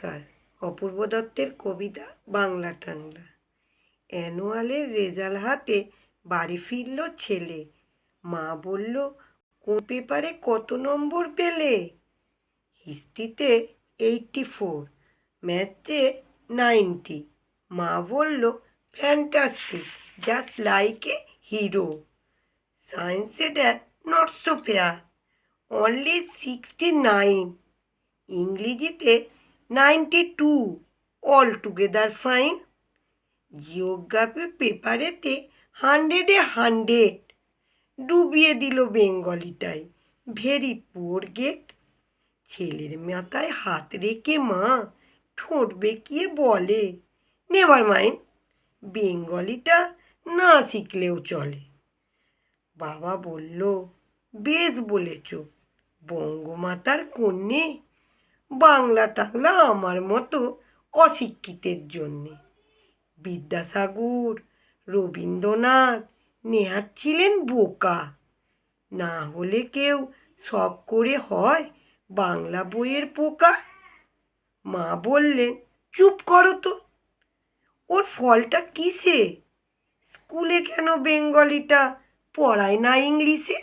নমস্কার। অপূর্ব দত্তের কবিতা বাংলা টাংলা। অ্যানুয়ালের রেজাল্ট হাতে বাড়ি ফিরল ছেলে। মা বলল, কোন পেপারে কত নম্বর পেলে? হিস্ট্রিতে 84, ম্যাথে 90। মা বলল, fantastic, just like a hero. সায়েন্সে dad not so fair, only 69। ইংরেজিতে 92, অল টুগেদার ফাইন। জিওগ্রাফি পেপারেতে 100-এ 100, ডুবিয়ে দিল বেঙ্গলিটাই, ভেরি পুয়ার গেট। ছেলের মাথায় হাত রেখে মা ঠোঁট বেঁকিয়ে বলে, নেভার মাইন্ড, বেঙ্গলিটা না শিখলেও চলে। বাবা বলল, বেশ বলেছ, বঙ্গমাতার কন্যে, বাংলা টাংলা আমার মতো অশিক্ষিতের জন্যে। বিদ্যাসাগর, রবীন্দ্রনাথ, নেহাত ছিলেন বোকা। না হলে কেউ শখ করে হয় বাংলা বইয়ের পোকা। মা বললেন, চুপ করো তো, ওর ফলটা কিসে? স্কুলে কেন বেঙ্গলিটা পড়ায় না ইংলিশে?